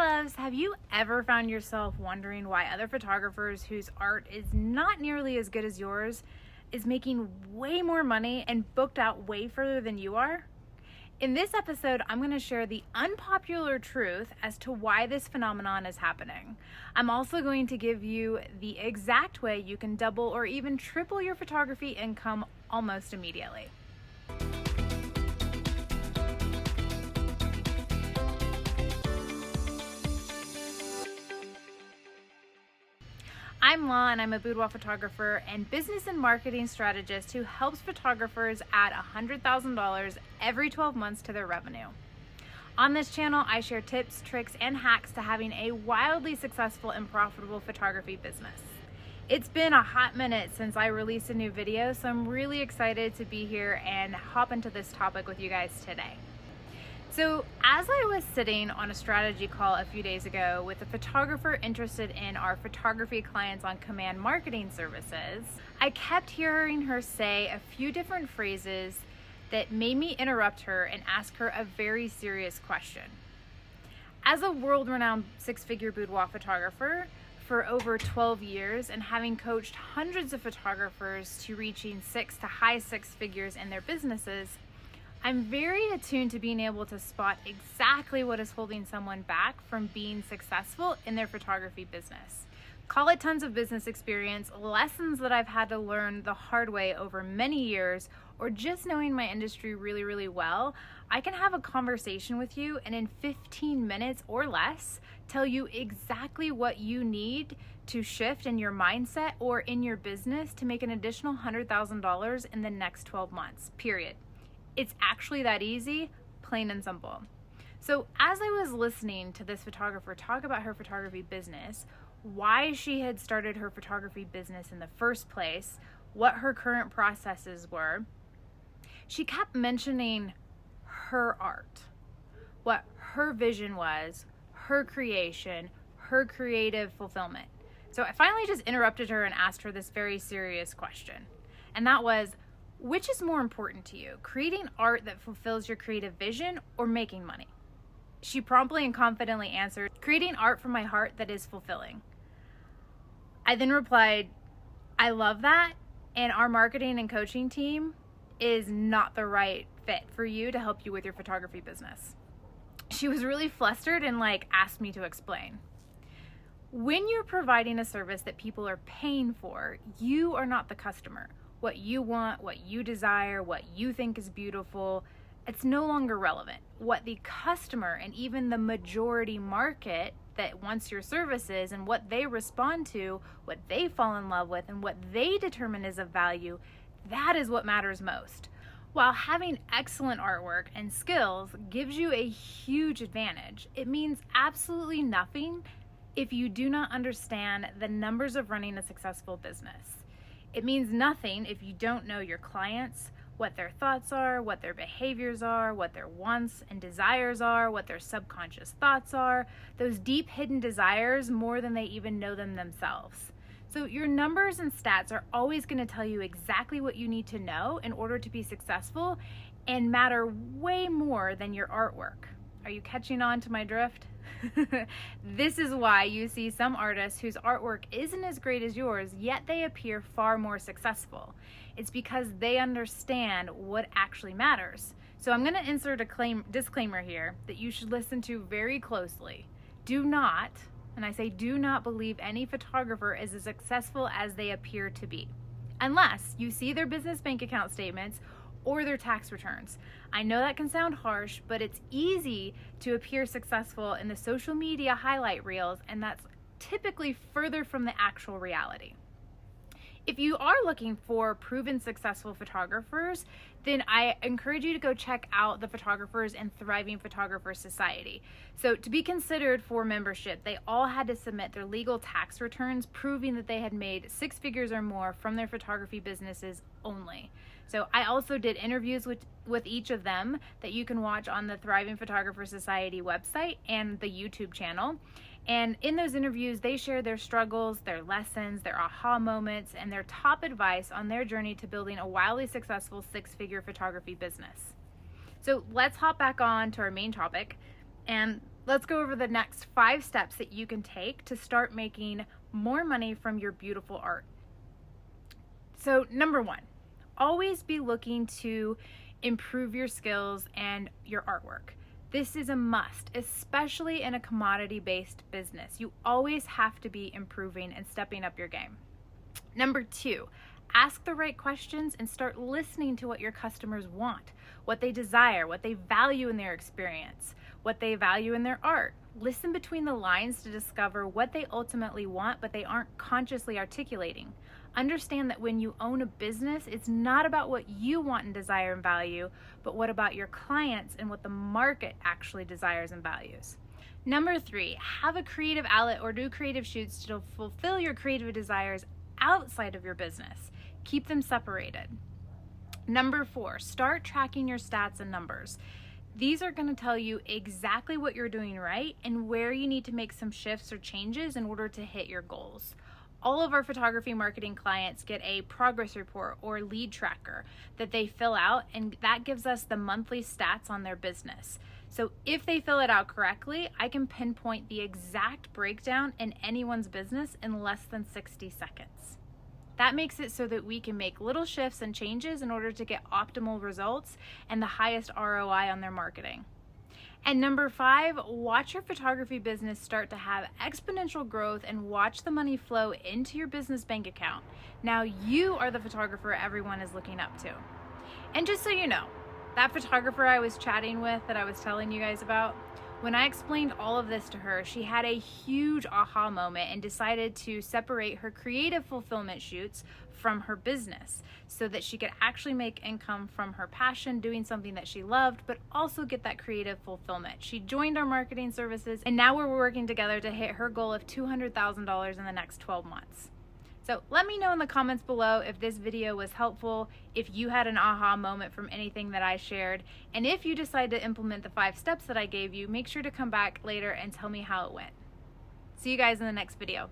loves, have you ever found yourself wondering why other photographers whose art is not nearly as good as yours is making way more money and booked out way further than you are? In this episode, I'm going to share the unpopular truth as to why this phenomenon is happening. I'm also going to give you the exact way you can double or even triple your photography income almost immediately. I'm Law, and I'm a boudoir photographer and business and marketing strategist who helps photographers add $100,000 every 12 months to their revenue. On this channel, I share tips, tricks, and hacks to having a wildly successful and profitable photography business. It's been a hot minute since I released a new video, so I'm really excited to be here and hop into this topic with you guys today. So as I was sitting on a strategy call a few days ago with a photographer interested in our photography clients on command marketing services, I kept hearing her say a few different phrases that made me interrupt her and ask her a very serious question. As a world-renowned six-figure boudoir photographer for over 12 years and having coached hundreds of photographers to reaching six to high six figures in their businesses, I'm very attuned to being able to spot exactly what is holding someone back from being successful in their photography business. Call it tons of business experience, lessons that I've had to learn the hard way over many years, or just knowing my industry really, really well. I can have a conversation with you and in 15 minutes or less tell you exactly what you need to shift in your mindset or in your business to make an additional $100,000 in the next 12 months, period. It's actually that easy, plain and simple. So as I was listening to this photographer talk about her photography business, why she had started her photography business in the first place, what her current processes were, she kept mentioning her art, what her vision was, her creation, her creative fulfillment. So I finally just interrupted her and asked her this very serious question. And that was, which is more important to you, creating art that fulfills your creative vision or making money? She promptly and confidently answered, creating art from my heart that is fulfilling. I then replied, I love that, and our marketing and coaching team is not the right fit for you to help you with your photography business. She was really flustered and asked me to explain. When you're providing a service that people are paying for, you are not the customer. What you want, what you desire, what you think is beautiful, it's no longer relevant. What the customer and even the majority market that wants your services and what they respond to, what they fall in love with, and what they determine is of value, that is what matters most. While having excellent artwork and skills gives you a huge advantage, it means absolutely nothing if you do not understand the numbers of running a successful business. It means nothing if you don't know your clients, what their thoughts are, what their behaviors are, what their wants and desires are, what their subconscious thoughts are, those deep hidden desires more than they even know them themselves. So your numbers and stats are always going to tell you exactly what you need to know in order to be successful and matter way more than your artwork. Are you catching on to my drift? This is why you see some artists whose artwork isn't as great as yours, yet they appear far more successful. It's because they understand what actually matters. So I'm going to insert a disclaimer here that you should listen to very closely. Do not, and I say do not, believe any photographer is as successful as they appear to be, unless you see their business bank account statements or their tax returns. I know that can sound harsh, but it's easy to appear successful in the social media highlight reels, and that's typically further from the actual reality. If you are looking for proven successful photographers, then I encourage you to go check out the Photographers and Thriving Photographers Society. So to be considered for membership, they all had to submit their legal tax returns proving that they had made six figures or more from their photography businesses only. So I also did interviews with each of them that you can watch on the Thriving Photographer Society website and the YouTube channel. And in those interviews, they share their struggles, their lessons, their aha moments, and their top advice on their journey to building a wildly successful six-figure photography business. So let's hop back on to our main topic. And let's go over the next 5 steps that you can take to start making more money from your beautiful art. So number 1, always be looking to improve your skills and your artwork. This is a must, especially in a commodity-based business. You always have to be improving and stepping up your game. Number 2, ask the right questions and start listening to what your customers want, what they desire, what they value in their experience, what they value in their art. Listen between the lines to discover what they ultimately want, but they aren't consciously articulating. Understand that when you own a business, it's not about what you want and desire and value, but what about your clients and what the market actually desires and values. Number 3, have a creative outlet or do creative shoots to fulfill your creative desires outside of your business. Keep them separated. Number 4, start tracking your stats and numbers. These are going to tell you exactly what you're doing right and where you need to make some shifts or changes in order to hit your goals. All of our photography marketing clients get a progress report or lead tracker that they fill out, and that gives us the monthly stats on their business. So if they fill it out correctly, I can pinpoint the exact breakdown in anyone's business in less than 60 seconds. That makes it so that we can make little shifts and changes in order to get optimal results and the highest ROI on their marketing. And number 5, watch your photography business start to have exponential growth and watch the money flow into your business bank account. Now you are the photographer everyone is looking up to. And just so you know, that photographer I was chatting with that I was telling you guys about, when I explained all of this to her, she had a huge aha moment and decided to separate her creative fulfillment shoots from her business so that she could actually make income from her passion doing something that she loved, but also get that creative fulfillment. She joined our marketing services, and now we're working together to hit her goal of $200,000 in the next 12 months. So let me know in the comments below if this video was helpful, if you had an aha moment from anything that I shared, and if you decide to implement the 5 steps that I gave you, make sure to come back later and tell me how it went. See you guys in the next video.